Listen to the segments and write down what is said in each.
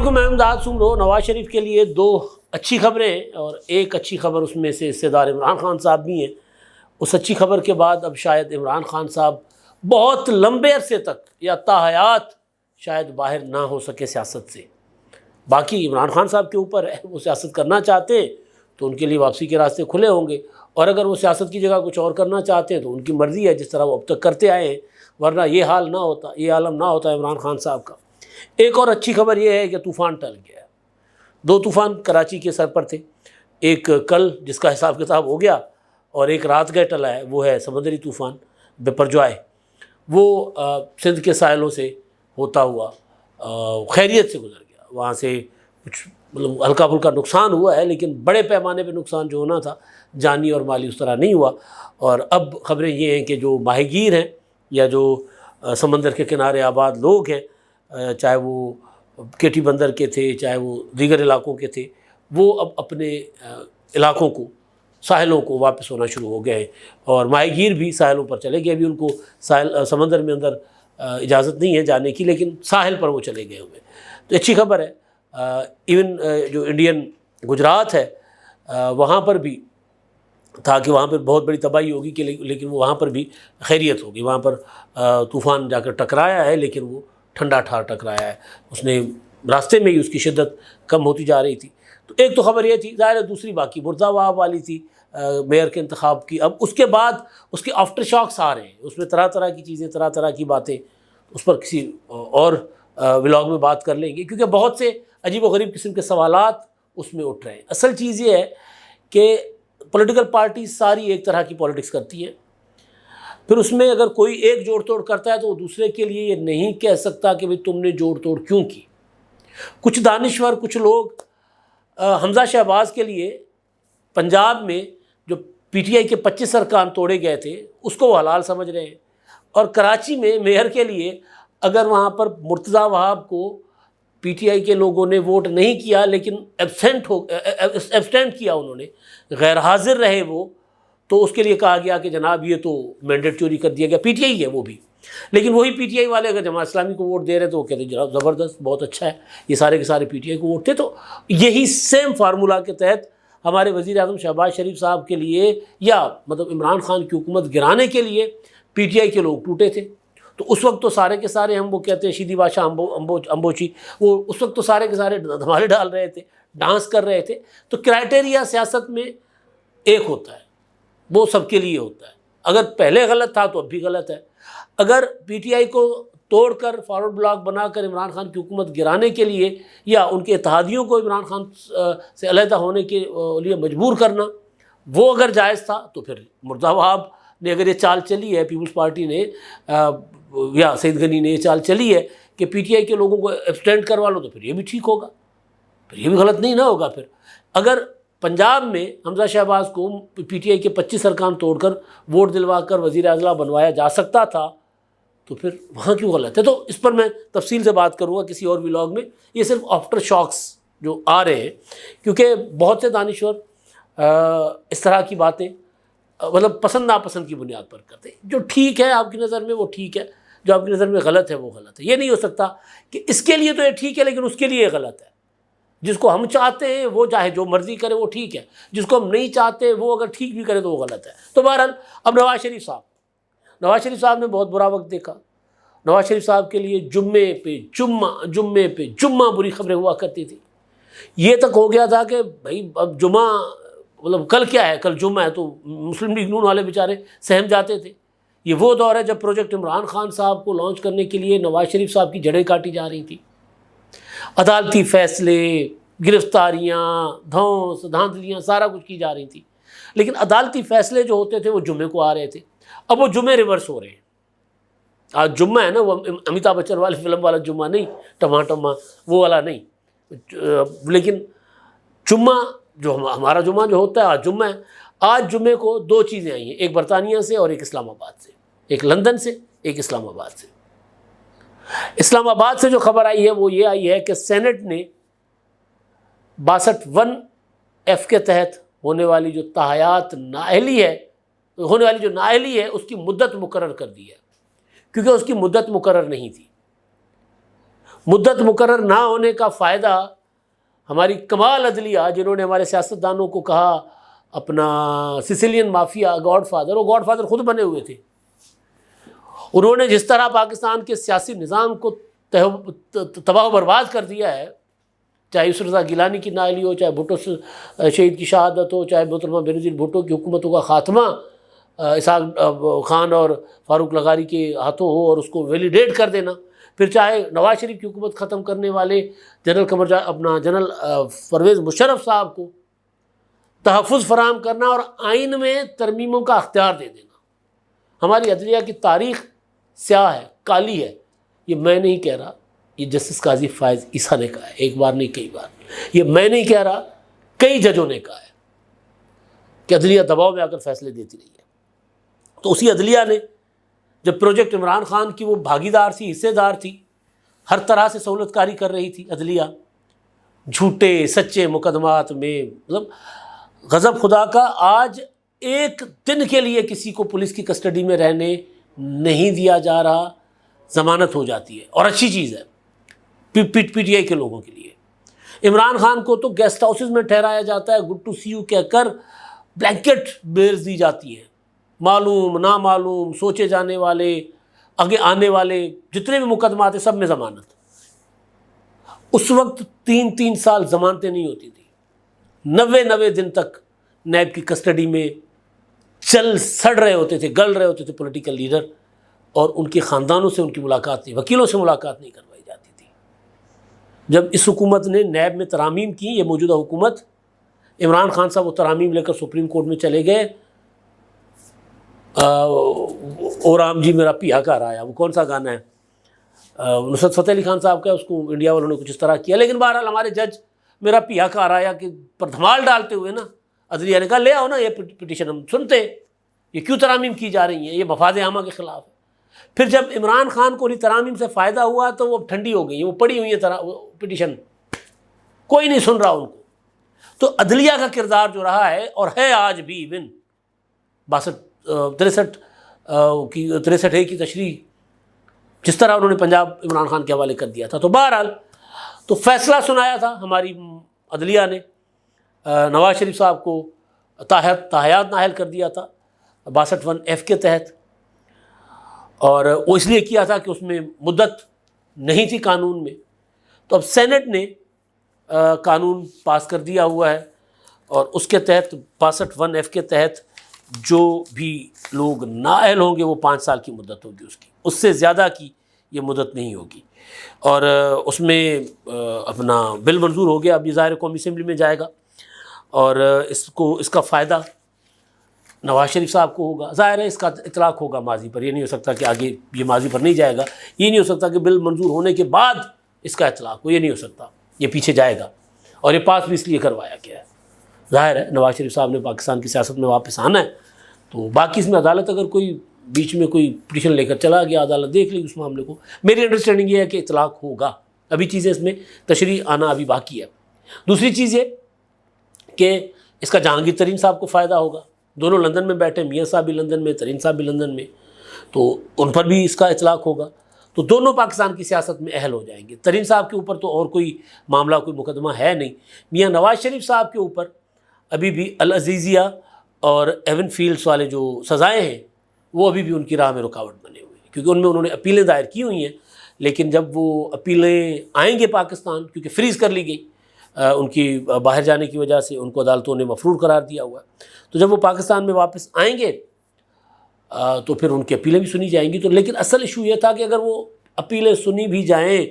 علیکم، میں امداد سمرو۔ نواز شریف کے لیے دو اچھی خبریں اور ایک اچھی خبر اس میں سے حصے دار عمران خان صاحب بھی ہیں۔ اس اچھی خبر کے بعد اب شاید عمران خان صاحب بہت لمبے عرصے تک یا تا حیات شاید باہر نہ ہو سکے سیاست سے۔ باقی عمران خان صاحب کے اوپر ہے، وہ سیاست کرنا چاہتے ہیں تو ان کے لیے واپسی کے راستے کھلے ہوں گے، اور اگر وہ سیاست کی جگہ کچھ اور کرنا چاہتے ہیں تو ان کی مرضی ہے، جس طرح وہ اب تک کرتے آئے ہیں، ورنہ یہ حال نہ ہوتا، یہ عالم نہ ہوتا عمران خان صاحب کا۔ ایک اور اچھی خبر یہ ہے کہ طوفان ٹل گیا ہے۔ دو طوفان کراچی کے سر پر تھے، ایک کل جس کا حساب کتاب ہو گیا، اور ایک رات گئے ٹلا ہے، وہ ہے سمندری طوفان بپرجوائے۔ وہ سندھ کے ساحلوں سے ہوتا ہوا خیریت سے گزر گیا۔ وہاں سے کچھ مطلب ہلکا پھلکا نقصان ہوا ہے، لیکن بڑے پیمانے پہ نقصان جو ہونا تھا جانی اور مالی اس طرح نہیں ہوا۔ اور اب خبریں یہ ہیں کہ جو ماہی گیر ہیں یا جو سمندر کے کنارے آباد لوگ ہیں، چاہے وہ کیٹی بندر کے تھے چاہے وہ دیگر علاقوں کے تھے، وہ اب اپنے علاقوں کو، ساحلوں کو واپس ہونا شروع ہو گئے ہیں، اور ماہی گیر بھی ساحلوں پر چلے گئے۔ ابھی ان کو سمندر میں اندر اجازت نہیں ہے جانے کی، لیکن ساحل پر وہ چلے گئے ہوئے، تو اچھی خبر ہے۔ ایون جو انڈین گجرات ہے وہاں پر بھی تھا کہ وہاں پر بہت بڑی تباہی ہوگی کہ لیکن وہاں پر بھی خیریت ہوگی۔ وہاں پر طوفان جا کر ٹکرایا ہے، لیکن وہ ٹھنڈا ٹھار ٹکرایا ہے، اس نے راستے میں ہی اس کی شدت کم ہوتی جا رہی تھی۔ تو ایک تو خبر یہ تھی، ظاہر ہے دوسری باقی مرزا وہاب والی تھی، میئر کے انتخاب کی۔ اب اس کے بعد اس کے آفٹر شاکس آ رہے ہیں، اس میں طرح طرح کی چیزیں، طرح طرح کی باتیں، اس پر کسی اور ولاگ میں بات کر لیں گے، کیونکہ بہت سے عجیب و غریب قسم کے سوالات اس میں اٹھ رہے ہیں۔ اصل چیز یہ ہے کہ پولیٹیکل پارٹی ساری ایک طرح کی پالیٹکس کرتی ہے، پھر اس میں اگر کوئی ایک جوڑ توڑ کرتا ہے تو وہ دوسرے کے لیے یہ نہیں کہہ سکتا کہ بھئی تم نے جوڑ توڑ کیوں کی۔ کچھ دانشور، کچھ لوگ حمزہ شہباز کے لیے پنجاب میں جو پی ٹی آئی کے 25 ارکان توڑے گئے تھے اس کو وہ حلال سمجھ رہے ہیں، اور کراچی میں میئر کے لیے اگر وہاں پر مرتضیٰ وہاب کو پی ٹی آئی کے لوگوں نے ووٹ نہیں کیا لیکن ایبسٹینٹ کیا، انہوں نے غیر حاضر رہے وہ، تو اس کے لیے کہا گیا کہ جناب یہ تو مینڈیٹ چوری کر دیا گیا۔ پی ٹی آئی ہے وہ بھی، لیکن وہی پی ٹی آئی والے اگر جماعت اسلامی کو ووٹ دے رہے تو وہ کہتے ہیں جناب زبردست، بہت اچھا ہے، یہ سارے کے سارے پی ٹی آئی کو ووٹ تھے۔ تو یہی سیم فارمولا کے تحت ہمارے وزیر اعظم شہباز شریف صاحب کے لیے، یا مطلب عمران خان کی حکومت گرانے کے لیے پی ٹی آئی کے لوگ ٹوٹے تھے۔ تو اس وقت تو سارے کے سارے ہم وہ کہتے ہیں شیدی بادشاہ امبوچی، وہ اس وقت تو سارے کے سارے دھمالے ڈال رہے تھے، ڈانس کر رہے تھے۔ تو کرائٹیریا سیاست میں ایک ہوتا ہے، وہ سب کے لیے ہوتا ہے۔ اگر پہلے غلط تھا تو اب بھی غلط ہے۔ اگر پی ٹی آئی کو توڑ کر فارورڈ بلاک بنا کر عمران خان کی حکومت گرانے کے لیے، یا ان کے اتحادیوں کو عمران خان سے علیحدہ ہونے کے لیے مجبور کرنا، وہ اگر جائز تھا تو پھر مرزا وہاب نے اگر یہ چال چلی ہے، پیپلز پارٹی نے یا سعید غنی نے یہ چال چلی ہے کہ پی ٹی آئی کے لوگوں کو ایبسٹینٹ کروا لو، تو پھر یہ بھی ٹھیک ہوگا، پھر یہ بھی غلط نہیں نہ ہوگا۔ پھر اگر پنجاب میں حمزہ شہباز کو پی ٹی آئی کے 25 ارکان توڑ کر ووٹ دلوا کر وزیر اعظم بنوایا جا سکتا تھا، تو پھر وہاں کیوں غلط ہے؟ تو اس پر میں تفصیل سے بات کروں گا کسی اور ولاگ میں۔ یہ صرف آفٹر شاکس جو آ رہے ہیں، کیونکہ بہت سے دانشور اس طرح کی باتیں مطلب پسند ناپسند کی بنیاد پر کرتے ہیں۔ جو ٹھیک ہے آپ کی نظر میں وہ ٹھیک ہے، جو آپ کی نظر میں غلط ہے وہ غلط ہے۔ یہ نہیں ہو سکتا کہ اس کے لیے تو یہ ٹھیک ہے لیکن اس کے لیے یہ غلط ہے۔ جس کو ہم چاہتے ہیں وہ چاہے جو مرضی کرے وہ ٹھیک ہے، جس کو ہم نہیں چاہتے وہ اگر ٹھیک بھی کرے تو وہ غلط ہے۔ تو بہرحال اب نواز شریف صاحب نے بہت برا وقت دیکھا۔ نواز شریف صاحب کے لیے جمعے پہ جمعہ بری خبریں ہوا کرتی تھی۔ یہ تک ہو گیا تھا کہ بھائی اب جمعہ مطلب کل کیا ہے، کل جمعہ ہے، تو مسلم لیگ نون والے بیچارے سہم جاتے تھے۔ یہ وہ دور ہے جب پروجیکٹ عمران خان صاحب کو لانچ کرنے کے لیے نواز شریف صاحب کی جڑیں کاٹی جا رہی تھی، عدالتی فیصلے، گرفتاریاں، دھاندلیاں، سارا کچھ کی جا رہی تھی، لیکن عدالتی فیصلے جو ہوتے تھے وہ جمعے کو آ رہے تھے۔ اب وہ جمعے ریورس ہو رہے ہیں۔ آج جمعہ ہے نا، وہ امیتابھ بچن والی فلم والا جمعہ نہیں، ٹما وہ والا نہیں، لیکن جمعہ جو ہمارا جمعہ جو ہوتا ہے آج جمعہ ہے۔ آج جمعے کو دو چیزیں آئی ہیں، ایک برطانیہ سے اور ایک اسلام آباد سے، ایک لندن سے، ایک اسلام آباد سے۔ اسلام آباد سے جو خبر آئی ہے وہ یہ آئی ہے کہ سینٹ نے 62(1)F کے تحت ہونے والی جو تاحیات نااہلی ہے اس کی مدت مقرر کر دی ہے، کیونکہ اس کی مدت مقرر نہیں تھی۔ مدت مقرر نہ ہونے کا فائدہ ہماری کمال عدلیہ، جنہوں نے ہمارے سیاستدانوں کو کہا اپنا سسیلین مافیا گاڈ فادر، وہ گاڈ فادر خود بنے ہوئے تھے. انہوں نے جس طرح پاکستان کے سیاسی نظام کو تباہ و برباد کر دیا ہے، چاہے یوسف رضا گیلانی کی نااہلی ہو، چاہے بھٹو شہید کی شہادت ہو، چاہے محترمہ بینظیر بھٹو کی حکومتوں کا خاتمہ اسحاق خان اور فاروق لغاری کے ہاتھوں ہو اور اس کو ویلیڈیٹ کر دینا، پھر چاہے نواز شریف کی حکومت ختم کرنے والے جنرل پرویز مشرف صاحب کو تحفظ فراہم کرنا اور آئین میں ترمیموں کا اختیار دے دینا. ہماری عدلیہ کی تاریخ سیاہ ہے، کالی ہے. یہ میں نہیں کہہ رہا، یہ جسٹس قاضی فائز عیسیٰ نے کہا ہے، ایک بار نہیں کئی بار. یہ میں نہیں کہہ رہا، کئی ججوں نے کہا ہے کہ عدلیہ دباؤ میں آ کر فیصلے دیتی رہی ہے. تو اسی عدلیہ نے جب پروجیکٹ عمران خان کی وہ بھاگیدار تھی، حصے دار تھی، ہر طرح سے سہولت کاری کر رہی تھی عدلیہ، جھوٹے سچے مقدمات میں، مطلب غضب خدا کا، آج ایک دن کے لیے کسی کو پولیس کی کسٹڈی میں رہنے نہیں دیا جا رہا، ضمانت ہو جاتی ہے، اور اچھی چیز ہے پی ٹی آئی کے لوگوں کے لیے. عمران خان کو تو گیسٹ ہاؤسز میں ٹھہرایا جاتا ہے، گڈ ٹو سی یو کہہ کر بلینکٹ بیلز دی جاتی ہیں. معلوم نامعلوم سوچے جانے والے آگے آنے والے جتنے بھی مقدمات ہیں سب میں ضمانت. اس وقت 3 سال ضمانتیں نہیں ہوتی تھیں، 90 دن تک نیب کی کسٹڈی میں سڑ رہے ہوتے تھے، گل رہے ہوتے تھے پولیٹیکل لیڈر، اور ان کے خاندانوں سے ان کی ملاقات نہیں، وکیلوں سے ملاقات نہیں کروائی جاتی تھی. جب اس حکومت نے نیب میں ترامیم کی، یہ موجودہ حکومت، عمران خان صاحب وہ ترامیم لے کر سپریم کورٹ میں چلے گئے. او رام جی میرا پیا کر آیا، وہ کون سا گانا ہے، نصرت فتح علی خان صاحب کا، اس کو انڈیا والوں نے کچھ اس طرح کیا. لیکن بہرحال ہمارے جج میرا پیا کر آیا کہ پر دھمال ڈالتے ہوئے نا عدلیہ نے کہا لے آؤ نا یہ پٹیشن، ہم سنتے یہ کیوں ترامیم کی جا رہی ہیں، یہ مفاد عامہ کے خلاف ہے. پھر جب عمران خان کو ترامیم سے فائدہ ہوا تو وہ ٹھنڈی ہو گئی، وہ پڑی ہوئی ہے پٹیشن، کوئی نہیں سن رہا ان کو. تو عدلیہ کا کردار جو رہا ہے اور ہے آج بھی، ایون 63 کی تشریح جس طرح انہوں نے پنجاب عمران خان کے حوالے کر دیا تھا. تو بہرحال تو فیصلہ سنایا تھا ہماری عدلیہ نے، نواز شریف صاحب کو تاحیات نااہل کر دیا تھا 62(1)F کے تحت، اور وہ اس لیے کیا تھا کہ اس میں مدت نہیں تھی قانون میں. تو اب سینٹ نے قانون پاس کر دیا ہوا ہے، اور اس کے تحت 62(1)F کے تحت جو بھی لوگ نااہل ہوں گے وہ 5 سال کی مدت ہوگی اس کی، اس سے زیادہ کی یہ مدت نہیں ہوگی. اور اس میں اپنا بل منظور ہو گیا، اب یہ ظاہر قومی اسمبلی میں جائے گا، اور اس کا فائدہ نواز شریف صاحب کو ہوگا. ظاہر ہے اس کا اطلاق ہوگا ماضی پر، یہ نہیں ہو سکتا کہ آگے یہ ماضی پر نہیں جائے گا، یہ نہیں ہو سکتا کہ بل منظور ہونے کے بعد اس کا اطلاق ہو، یہ نہیں ہو سکتا، یہ پیچھے جائے گا. اور یہ پاس بھی اس لیے کروایا گیا ہے. ظاہر ہے نواز شریف صاحب نے پاکستان کی سیاست میں واپس آنا ہے، تو باقی اس میں عدالت اگر کوئی بیچ میں کوئی پٹیشن لے کر چلا گیا، عدالت دیکھ لی اس معاملے کو. میری انڈرسٹینڈنگ یہ ہے کہ اطلاق ہوگا، ابھی چیزیں اس میں تشریح آنا ابھی باقی ہے. دوسری چیز یہ کہ اس کا جہانگیر ترین صاحب کو فائدہ ہوگا، دونوں لندن میں بیٹھے، میاں صاحب بھی لندن میں، ترین صاحب بھی لندن میں، تو ان پر بھی اس کا اطلاق ہوگا. تو دونوں پاکستان کی سیاست میں اہل ہو جائیں گے. ترین صاحب کے اوپر تو اور کوئی معاملہ کوئی مقدمہ ہے نہیں. میاں نواز شریف صاحب کے اوپر ابھی بھی العزیزیہ اور ایون فیلڈس والے جو سزائیں ہیں وہ ابھی بھی ان کی راہ میں رکاوٹ بنے ہوئے ہیں، کیونکہ ان میں انہوں نے اپیلیں دائر کی ہوئی ہیں. لیکن جب وہ اپیلیں آئیں گے پاکستان، کیونکہ فریز کر لی گئی ان کی باہر جانے کی وجہ سے، ان کو عدالتوں نے مفرور قرار دیا ہوا ہے، تو جب وہ پاکستان میں واپس آئیں گے تو پھر ان کی اپیلیں بھی سنی جائیں گی. تو لیکن اصل ایشو یہ تھا کہ اگر وہ اپیلیں سنی بھی جائیں،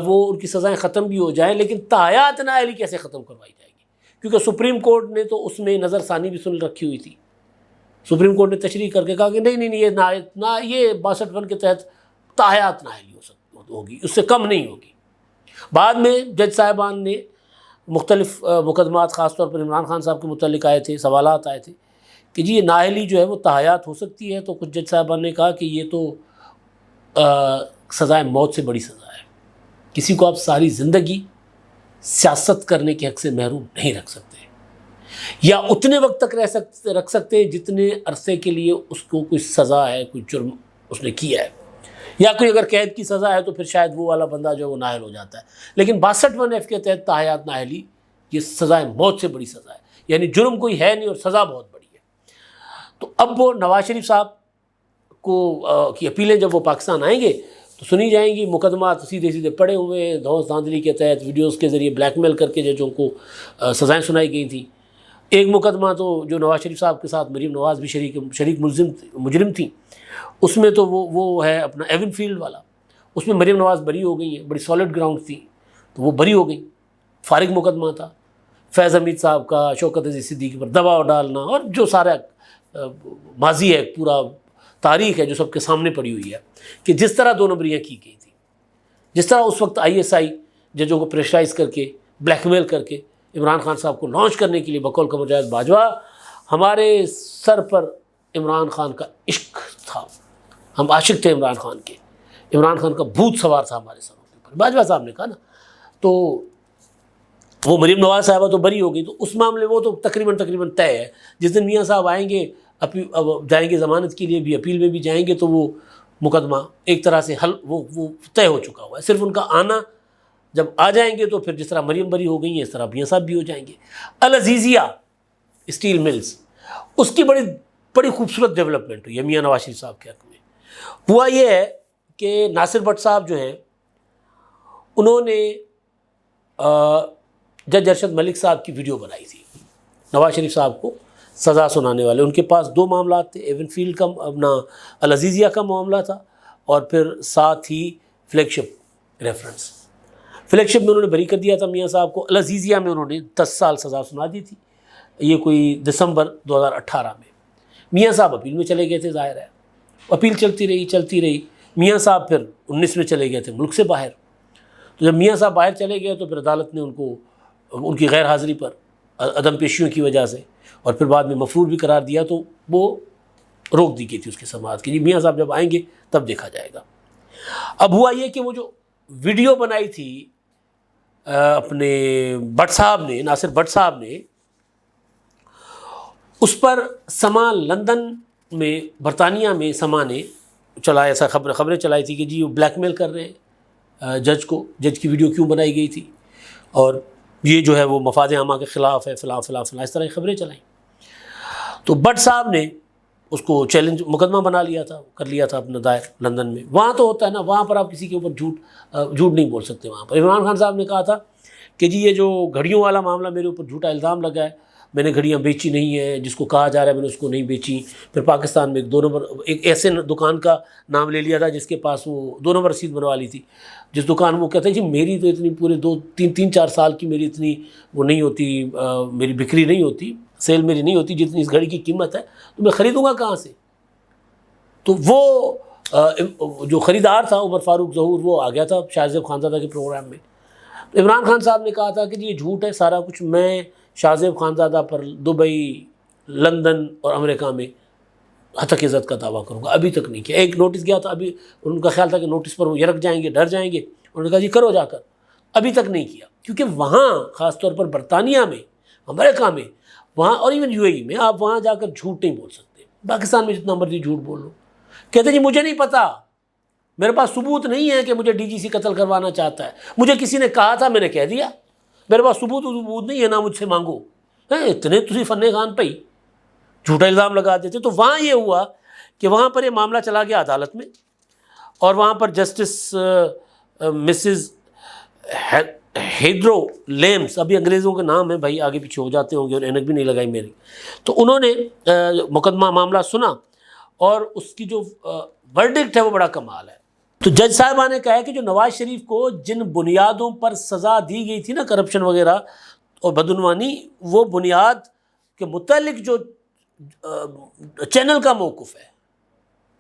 وہ ان کی سزائیں ختم بھی ہو جائیں، لیکن تاحیات نااہلی کیسے ختم کروائی جائے گی؟ کیونکہ سپریم کورٹ نے تو اس میں نظر ثانی بھی سن رکھی ہوئی تھی. سپریم کورٹ نے تشریح کر کے کہا کہ نہیں یہ 62(1) کے تحت تاحیات نااہلی ہوگی، اس سے کم نہیں ہوگی. بعد میں جج صاحبان نے مختلف مقدمات خاص طور پر عمران خان صاحب کے متعلق آئے تھے، سوالات آئے تھے کہ جی یہ نااہلی جو ہے وہ تاحیات ہو سکتی ہے. تو کچھ جج صاحبان نے کہا کہ یہ تو سزائے موت سے بڑی سزا ہے، کسی کو آپ ساری زندگی سیاست کرنے کے حق سے محروم نہیں رکھ سکتے، یا اتنے وقت تک رکھ سکتے جتنے عرصے کے لیے اس کو کوئی سزا ہے، کوئی جرم اس نے کیا ہے. یا کوئی اگر قید کی سزا ہے تو پھر شاید وہ والا بندہ جو ہے وہ نااہل ہو جاتا ہے. لیکن 62(1) کے تحت تاحیات نااہلی یہ سزائے موت سے بڑی سزا ہے، یعنی جرم کوئی ہے نہیں اور سزا بہت بڑی ہے. تو اب وہ نواز شریف صاحب کو کی اپیلیں جب وہ پاکستان آئیں گے تو سنی جائیں گی. مقدمات سیدھے سیدھے پڑے ہوئے دھوس دھاندلی کے تحت ویڈیوز کے ذریعے بلیک میل کر کے ججوں کو سزائیں سنائی گئی تھیں. ایک مقدمہ تو جو نواز شریف صاحب کے ساتھ مریم نواز بھی شریک مجرم تھیں، اس میں تو وہ ہے اپنا ایون فیلڈ والا، اس میں مریم نواز بری ہو گئی ہیں، بڑی سالڈ گراؤنڈ تھی تو وہ بری ہو گئی. فارغ مقدمہ تھا. فیض حمید صاحب کا شوکت عزیز صدیقی پر دباؤ ڈالنا اور جو سارا ماضی ہے، پورا تاریخ ہے جو سب کے سامنے پڑی ہوئی ہے کہ جس طرح 2 نمبریاں کی گئی تھیں، جس طرح اس وقت ISI ججوں کو پریشرائز کر کے بلیک میل کر کے عمران خان صاحب کو لانچ کرنے کے لیے بقول قمر جاوید باجوہ ہمارے سر پر عمران خان کا عشق تھا، ہم عاشق تھے عمران خان کے، عمران خان کا بھوت سوار تھا ہمارے سروں کے اوپر، باجوہ صاحب نے کہا نا. تو وہ مریم نواز صاحبہ تو بری ہو گئی، تو اس معاملے وہ تو تقریباً طے ہے. جس دن میاں صاحب آئیں گے جائیں گے ضمانت کے لیے بھی، اپیل میں بھی جائیں گے، تو وہ مقدمہ ایک طرح سے حل وہ طے ہو چکا ہوا ہے. صرف ان کا آنا جب آ جائیں گے تو پھر جس طرح مریم بری ہو گئی ہیں اس طرح میاں صاحب بھی ہو جائیں گے. العزیزیہ اسٹیل ملز، اس کی بڑی خوبصورت ڈیولپمنٹ ہوئی ہے میاں نواز شریف صاحب کے حق میں. ہوا یہ ہے کہ ناصر بٹ صاحب جو ہیں انہوں نے جج ارشد ملک صاحب کی ویڈیو بنائی تھی نواز شریف صاحب کو سزا سنانے والے. ان کے پاس 2 معاملات تھے، ایون فیلڈ کا اپنا العزیزیہ کا معاملہ تھا اور پھر ساتھ ہی فلیگ شپ ریفرنس. فلیگ شپ میں انہوں نے بری کر دیا تھا میاں صاحب کو، العزیزیہ میں انہوں نے 10 سال سزا سنا دی تھی. یہ کوئی دسمبر 2018 میں. میاں صاحب اپیل میں چلے گئے تھے، ظاہر ہے اپیل چلتی رہی. میاں صاحب پھر 19 میں چلے گئے تھے ملک سے باہر. تو جب میاں صاحب باہر چلے گئے تو پھر عدالت نے ان کی غیر حاضری پر عدم پیشیوں کی وجہ سے اور پھر بعد میں مفرور بھی قرار دیا، تو وہ روک دی گئی تھی اس کی سماعت کی. میاں صاحب جب آئیں گے تب دیکھا جائے گا. اب ہوا یہ کہ وہ جو ویڈیو بنائی تھی اپنے بٹ صاحب نے، ناصر بٹ صاحب نے، اس پر سما لندن میں، برطانیہ میں سما نے چلایا، ایسا خبریں چلائی تھی کہ جی وہ بلیک میل کر رہے ہیں جج کو، جج کی ویڈیو کیوں بنائی گئی تھی اور یہ جو ہے وہ مفاد عامہ کے خلاف ہے، فلاں فلاں فلاں، اس طرح کی خبریں چلائیں. تو بٹ صاحب نے اس کو چیلنج مقدمہ بنا لیا تھا، کر لیا تھا اپنا دائر لندن میں. وہاں تو ہوتا ہے نا، وہاں پر آپ کسی کے اوپر جھوٹ نہیں بول سکتے. وہاں پر عمران خان صاحب نے کہا تھا کہ جی یہ جو گھڑیوں والا معاملہ میرے اوپر جھوٹا الزام لگا ہے، میں نے گھڑیاں بیچی نہیں ہیں، جس کو کہا جا رہا ہے میں نے اس کو نہیں بیچی. پھر پاکستان میں 2 نمبر ایک ایسے دکان کا نام لے لیا تھا جس کے پاس وہ 2 نمبر رسید بنوا لی تھی، جس دکان وہ کہتے ہیں جی میری تو اتنی پورے 3-4 سال کی میری اتنی وہ نہیں ہوتی، میری بکری نہیں ہوتی، سیل میری نہیں ہوتی جتنی اس گھڑی کی قیمت ہے، تو میں خریدوں گا کہاں سے. تو وہ جو خریدار تھا عمر فاروق ظہور، وہ آ گیا تھا شاہ زیب خانزادہ کے پروگرام میں. عمران خان صاحب نے کہا تھا کہ جی یہ جھوٹ ہے سارا کچھ، میں شاہ زیب خانزادہ پر دبئی، لندن اور امریکہ میں ہتک عزت کا دعویٰ کروں گا. ابھی تک نہیں کیا. ایک نوٹس گیا تھا، ابھی ان کا خیال تھا کہ نوٹس پر وہ یرک جائیں گے، ڈر جائیں گے، انہوں نے کہا جی کرو جا کر. ابھی تک نہیں کیا، کیونکہ وہاں خاص طور پر برطانیہ میں، امریکہ میں، وہاں اور ایون UAE میں آپ وہاں جا کر جھوٹ نہیں بول سکتے. پاکستان میں جتنا مرضی جھوٹ بول لو. کہتے جی مجھے نہیں پتا، میرے پاس ثبوت نہیں ہے کہ مجھے DGC قتل کروانا چاہتا ہے، مجھے کسی نے کہا تھا میں نے کہہ دیا، میرے پاس ثبوت نہیں ہے، نہ مجھ سے مانگو. اتنے تسی فن خان پئی جھوٹا الزام لگا دیتے. تو وہاں یہ ہوا کہ وہاں پر یہ معاملہ چلا گیا عدالت میں، اور وہاں پر جسٹس مسز ہیڈرو لیمس، ابھی انگریزوں کے نام ہیں بھائی، آگے پیچھے ہو جاتے ہوں گے اور اینک بھی نہیں لگائی میری. تو انہوں نے مقدمہ معاملہ سنا اور اس کی جو ورڈکٹ ہے وہ بڑا کمال ہے. تو جج صاحبہ نے کہا ہے کہ جو نواز شریف کو جن بنیادوں پر سزا دی گئی تھی نا، کرپشن وغیرہ اور بدعنوانی، وہ بنیاد کے متعلق جو چینل کا موقف ہے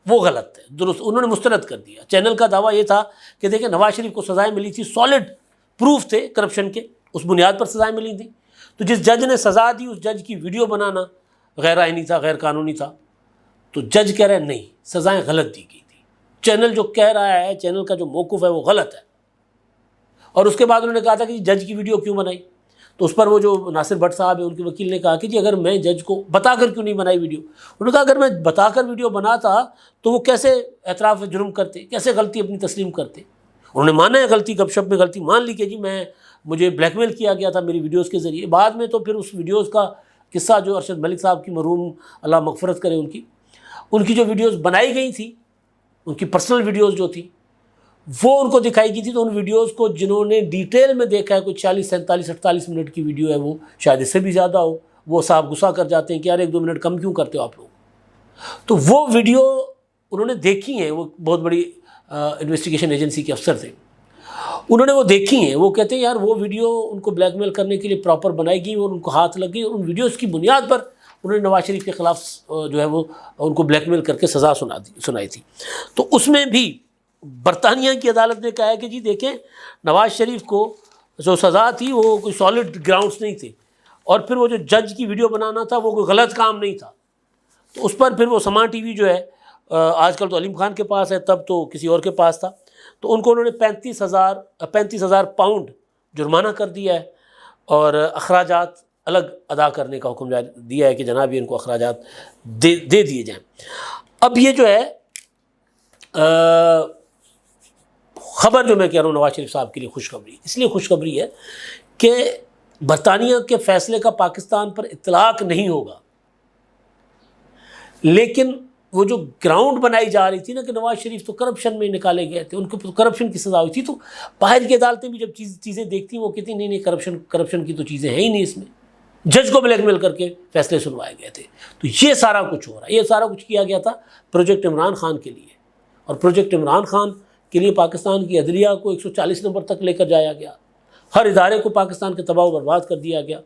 وہ غلط ہے. درست انہوں نے مسترد کر دیا. چینل کا دعویٰ یہ تھا کہ دیکھیں نواز شریف کو سزائیں ملی تھی، سالڈ پروف تھے کرپشن کے، اس بنیاد پر سزائیں ملی تھیں. تو جس جج نے سزا دی اس جج کی ویڈیو بنانا غیر آئینی تھا، غیر قانونی تھا. تو جج کہہ رہے ہیں نہیں، سزائیں غلط دی گئی تھی. چینل جو کہہ رہا ہے، چینل کا جو موقف ہے وہ غلط ہے. اور اس کے بعد انہوں نے کہا تھا کہ جج کی ویڈیو کیوں بنائی. تو اس پر وہ جو ناصر بٹ صاحب ہیں ان کے وکیل نے کہا کہ جی اگر میں جج کو بتا کر کیوں نہیں بنائی ویڈیو. انہوں نے کہا اگر میں بتا کر ویڈیو بناتا تو وہ کیسے اعتراف جرم کرتے, کیسے غلطی اپنی تسلیم کرتے. انہوں نے مانا ہے غلطی, گپ شپ میں غلطی مان لی کہ جی مجھے بلیک میل کیا گیا تھا میری ویڈیوز کے ذریعے. بعد میں تو پھر اس ویڈیوز کا قصہ جو ارشد ملک صاحب کی مرحوم اللہ مغفرت کرے ان کی جو ویڈیوز بنائی گئی تھیں, ان کی پرسنل ویڈیوز جو تھیں وہ ان کو دکھائی گئی تھی, تو ان ویڈیوز کو جنہوں نے ڈیٹیل میں دیکھا ہے, کوئی 40 47 48 منٹ کی ویڈیو ہے, وہ شاید اس سے بھی زیادہ ہو, وہ صاحب غصہ کر جاتے ہیں کہ یار 1-2 منٹ کم کیوں کرتے ہو آپ لوگ. تو وہ ویڈیو انہوں نے دیکھی ہیں, وہ بہت بڑی انویسٹیگیشن ایجنسی کے افسر تھے, انہوں نے وہ دیکھی ہیں. وہ کہتے ہیں یار وہ ویڈیو ان کو بلیک میل کرنے کے لیے پراپر بنائی گئی اور ان کو ہاتھ لگ گئی, اور ان ویڈیوز کی بنیاد پر انہوں نے نواز شریف کے خلاف جو ہے وہ ان کو بلیک میل کر کے سزا سنائی تھی. تو اس میں بھی برطانیہ کی عدالت نے کہا ہے کہ جی دیکھیں نواز شریف کو جو سزا تھی وہ کوئی سالڈ گراؤنڈز نہیں تھے, اور پھر وہ جو جج کی ویڈیو بنانا تھا وہ کوئی غلط کام نہیں تھا. تو اس پر پھر وہ سما ٹی وی جو ہے آج کل تو علیم خان کے پاس ہے, تب تو کسی اور کے پاس تھا, تو ان کو انہوں نے 35,000 پاؤنڈ جرمانہ کر دیا ہے, اور اخراجات الگ ادا کرنے کا حکم دیا ہے کہ جناب یہ ان کو اخراجات دے دیے جائیں. اب یہ جو ہے خبر جو میں کہہ رہا ہوں نواز شریف صاحب کے لیے خوشخبری, اس لیے خوشخبری ہے کہ برطانیہ کے فیصلے کا پاکستان پر اطلاق نہیں ہوگا, لیکن وہ جو گراؤنڈ بنائی جا رہی تھی نا کہ نواز شریف تو کرپشن میں نکالے گئے تھے, ان کو کرپشن کی سزا ہوئی تھی, تو باہر کی عدالتیں بھی جب چیزیں دیکھتی ہیں وہ کہتی ہیں نہیں کرپشن کی تو چیزیں ہیں ہی نہیں اس میں, جج کو بلیک میل کر کے فیصلے سنوائے گئے تھے. تو یہ سارا کچھ ہو رہا ہے, یہ سارا کچھ کیا گیا تھا پروجیکٹ عمران خان کے لیے, اور پروجیکٹ عمران خان کے لیے پاکستان کی عدلیہ کو 140 نمبر تک لے کر جایا گیا, ہر ادارے کو پاکستان کے تباہ و برباد کر دیا گیا.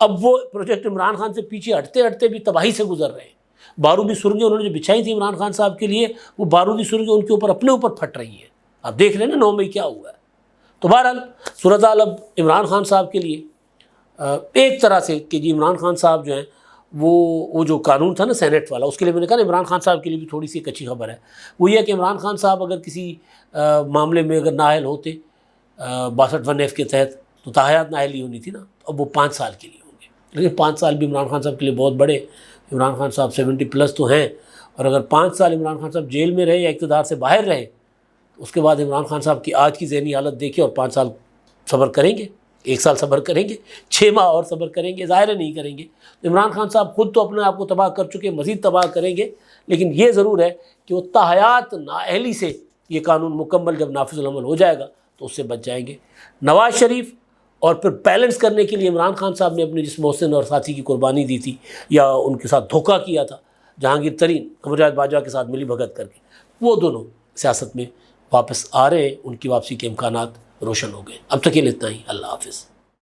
اب وہ پروجیکٹ عمران خان سے پیچھے ہٹتے بھی تباہی سے گزر رہے ہیں. بارودی سرنگیں انہوں نے جو بچھائی تھی عمران خان صاحب کے لیے, وہ بارودی سرنگیں ان کے اوپر اپنے اوپر پھٹ رہی ہیں. آپ دیکھ رہے ہیں نا 9 مئی کیا ہوا ہے. تو بہرحال صورتحال اب عمران خان صاحب کے لیے ایک طرح سے کہ جی عمران خان صاحب جو ہیں وہ جو قانون تھا نا سینٹ والا, اس کے لیے میں نے کہا نا عمران خان صاحب کے لیے بھی تھوڑی سی ایک اچھی خبر ہے. وہ یہ ہے کہ عمران خان صاحب اگر کسی معاملے میں اگر نااہل ہوتے 62(1)F کے تحت, تو تاحیات نااہلی ہونی تھی نا, اب وہ 5 سال کے لیے ہوں گے. لیکن 5 سال بھی عمران خان صاحب کے لیے بہت بڑے. عمران خان صاحب 70+ تو ہیں, اور اگر 5 سال عمران خان صاحب جیل میں رہے یا اقتدار سے باہر رہے, اس کے بعد عمران خان صاحب کی آج کی ذہنی حالت دیکھیں اور 5 سال صبر کریں گے, 1 سال صبر کریں گے, 6 ماہ اور صبر کریں گے, ظاہر نہیں کریں گے. عمران خان صاحب خود تو اپنے آپ کو تباہ کر چکے, مزید تباہ کریں گے. لیکن یہ ضرور ہے کہ وہ تاحیات نااہلی سے یہ قانون مکمل جب نافذ العمل ہو جائے گا تو اس سے بچ جائیں گے. نواز شریف اور پھر بیلنس کرنے کے لیے عمران خان صاحب نے اپنے جس محسن اور ساتھی کی قربانی دی تھی یا ان کے ساتھ دھوکہ کیا تھا جہانگیر ترین قمر باجوہ کے ساتھ ملی بھگت کر کے, وہ دونوں سیاست میں واپس آ رہے ہیں, ان کی واپسی کے امکانات روشن ہو گئے. اب تک کے لیے اتنا ہی. اللہ حافظ.